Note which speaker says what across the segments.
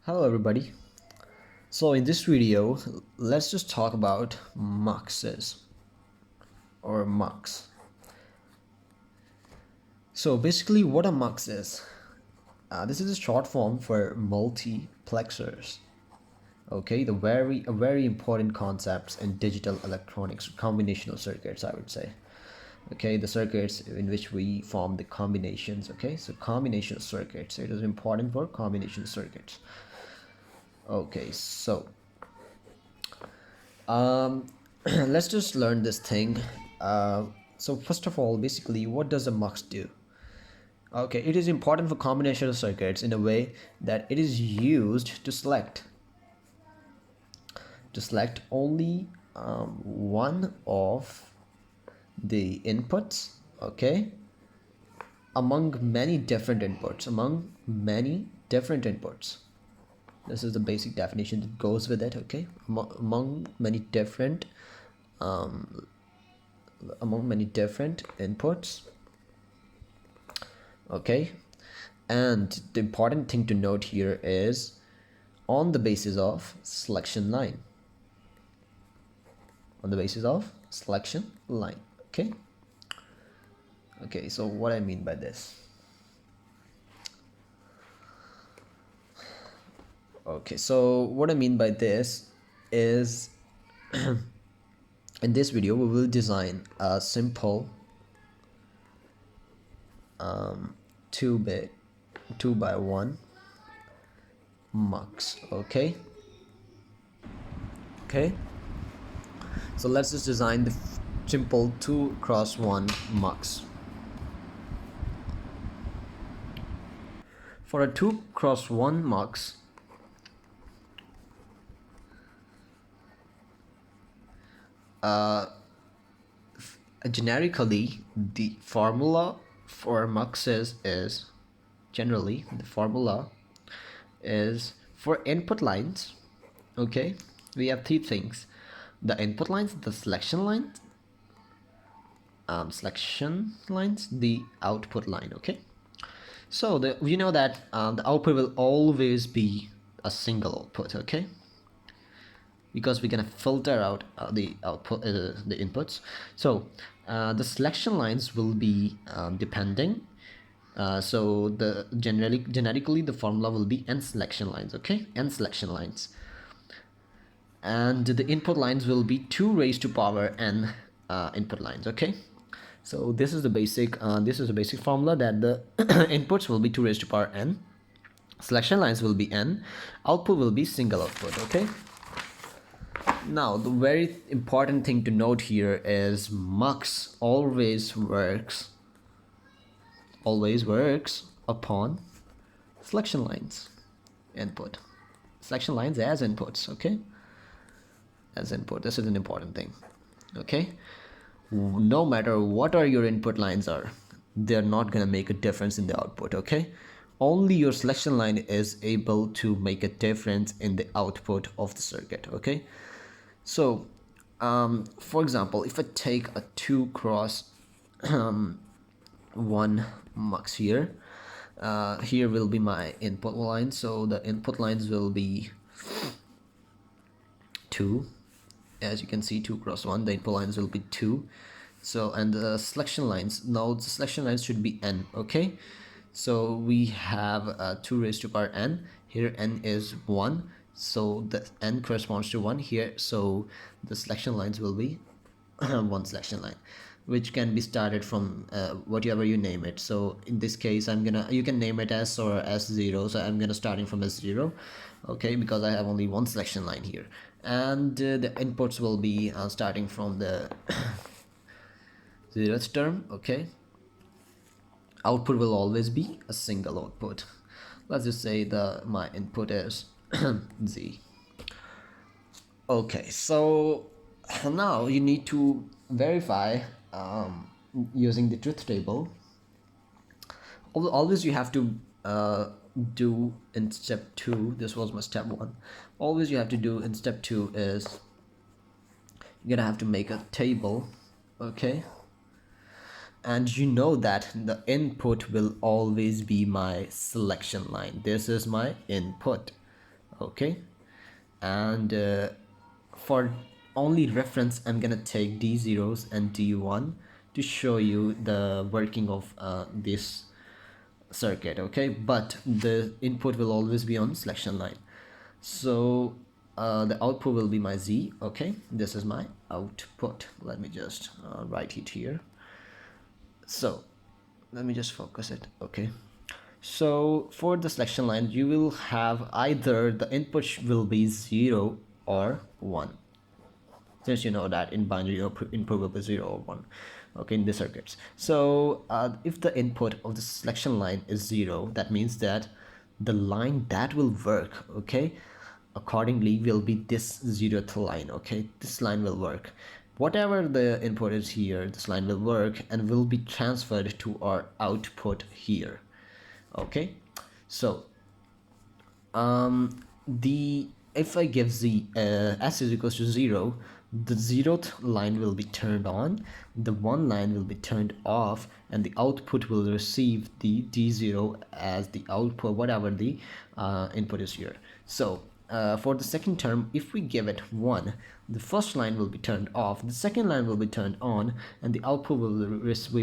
Speaker 1: Hello everybody. So in this video, let's just talk about MUXs or MUX. So basically what a MUX is, this is a short form for multiplexers. Okay, a very important concepts in digital electronics, combinational circuits I would say. Okay, the circuits in which we form the combinations. Okay, so combination circuits, it is important for combination circuits. Okay, so let's just learn this thing. So first of all, basically, what does a MUX do? Okay, it is important for combinational circuits in a way that it is used to select only one of the inputs. Okay, among many different inputs. This is the basic definition that goes with it. Okay, among many different inputs. Okay, and the important thing to note here is on the basis of selection line. Okay, so what I mean by this. Okay, so what I mean by this is in this video we will design a simple 2 by 1 MUX. Okay, so let's just design the simple 2x1 MUX. For a 2x1 MUX, generically the formula for MUXes is for input lines. Okay, we have three things: the input lines, the selection lines, the output line. Okay, so we know that the output will always be a single output. Okay, because we're gonna filter out the inputs. So the selection lines will be depending. So the generically the formula will be n selection lines. Okay, n selection lines, and the input lines will be 2 raised to power n input lines. Okay, so this is the basic formula, that the inputs will be 2 raised to power n, selection lines will be n, output will be single output. Okay, now the very important thing to note here is MUX always works upon selection lines as inputs. Okay, as input, this is an important thing. Okay, no matter what are your input lines are, they're not gonna make a difference in the output. Okay, only your selection line is able to make a difference in the output of the circuit. Okay, so for example, if I take a 2x1 MUX here, here will be my input line. So the input lines will be 2, as you can see, 2x1, the input lines will be 2. So, and the selection lines, now the selection lines should be n. Okay, so we have 2 raised to power n, here n is 1, so the n corresponds to 1 here, so the selection lines will be one selection line, which can be started from whatever you name it. So in this case, you can name it S or S0, so I'm gonna starting from S0. Okay, because I have only one selection line here, and the inputs will be starting from the 0th term. Okay, output will always be a single output. Let's just say my input is Z. Okay, so now you need to verify using the truth table. Always you have to do in step 2, this was my step 1, always you have to do in step 2 is you're gonna have to make a table. Okay, and you know that the input will always be my selection line. This is my input. okay. And for only reference, I'm gonna take D0s and D1 to show you the working of this circuit, okay. But the input will always be on selection line. So the output will be my Z, okay. This is my output. Let me just write it here. So let me just focus it, okay. So for the selection line, you will have either the input will be 0 or 1, since you know that in binary input will be 0 or 1, okay, in the circuits. So if the input of the selection line is 0, that means that the line that will work, okay, accordingly will be this 0th line, okay. This line will work. Whatever the input is here, this line will work and will be transferred to our output here, okay. So the if I give z s is equals to 0, the 0th line will be turned on, the 1 line will be turned off, and the output will receive the D0 as the output, whatever the input is here. So for the second term, if we give it 1, the first line will be turned off, the second line will be turned on, and the output we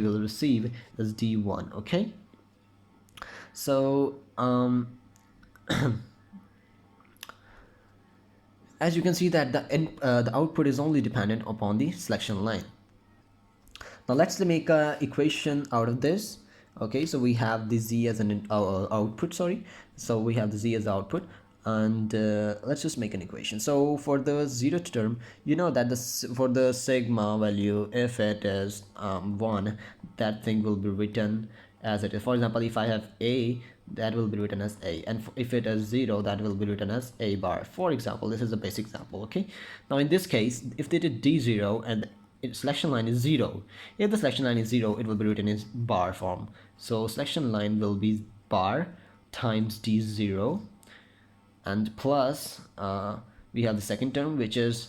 Speaker 1: will receive as D1, okay. So as you can see that the output is only dependent upon the selection line. Now let's make a equation out of this, okay. So we have the z as an output, sorry. So we have the z as the output, and let's just make an equation. So for the 0th term, you know that for the sigma value, if it is 1, that thing will be written as it is. For example, if I have a, that will be written as a, and if it is 0, that will be written as a bar. For example, this is a basic example, okay. Now in this case, if they did D0 and selection line is 0, if the selection line is 0, it will be written in bar form. So selection line will be bar times D0, and plus we have the second term, which is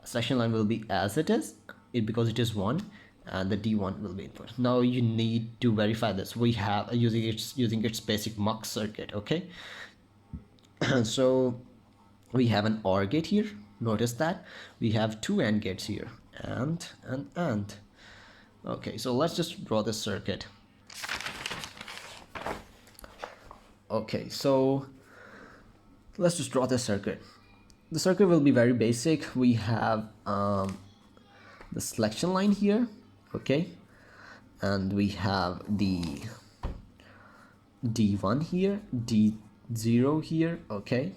Speaker 1: selection line will be as it is, because it is 1, and the D1 will be input. Now you need to verify this. We have using its basic MUX circuit, okay. So we have an OR gate here. Notice that we have 2 AND gates here, and. Okay, so let's just draw this circuit. Okay, so let's just draw this circuit. The circuit will be very basic. We have the selection line here, okay, and we have the D1 here, D0 here, okay.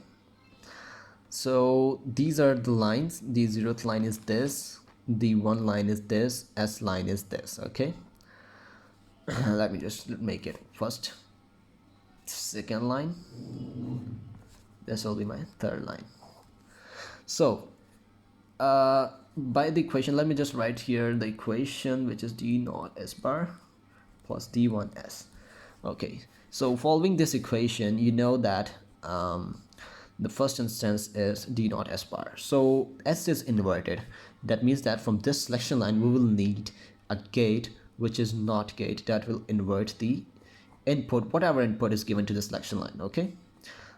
Speaker 1: So these are the lines. The 0th line is this, the 1 line is this, S line is this, okay. Let me just make it first, second line, this will be my third line. So by the equation, let me just write here the equation, which is D0 S bar plus D1 S. Okay, so following this equation, you know that the first instance is D0 S bar. So S is inverted. That means that from this selection line, we will need a gate which is NOT gate that will invert the input, whatever input is given to the selection line, okay.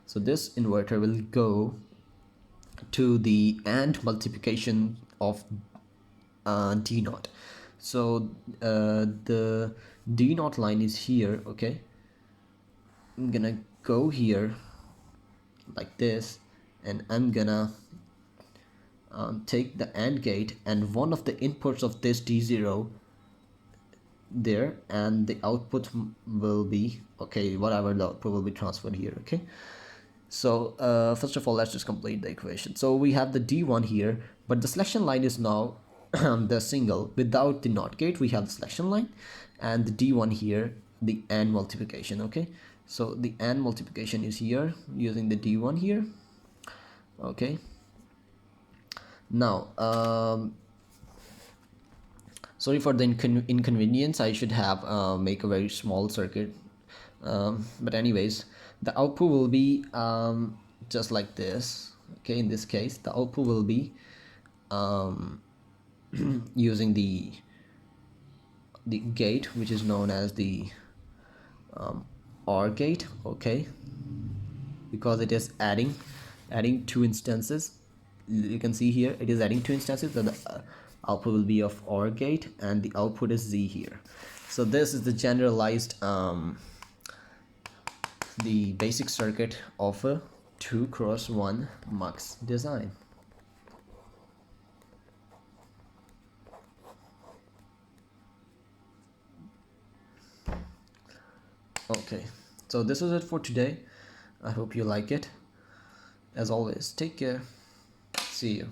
Speaker 1: So this inverter will go to the AND multiplication of D0. So the D0 line is here, okay. I'm gonna go here like this, and I'm gonna take the AND gate and one of the inputs of this D0 there, and the output will be, okay, whatever the output will be transferred here, okay. So first of all, let's just complete the equation. So we have the D1 here, but the selection line is now the single. Without the NOT gate, we have the selection line, and the D1 here, the AND multiplication, okay. So the AND multiplication is here using the D1 here, okay. Now sorry for the inconvenience. I should have make a very small circuit, but anyways, the output will be just like this, okay. In this case, the output will be using the gate, which is known as the OR gate, okay, because it is adding adding two instances. You can see here it is adding two instances, so the output will be of OR gate and the output is Z here. So this is the generalized the basic circuit of a 2x1 MUX design. Okay, so this is it for today. I hope you like it. As always, take care. See you.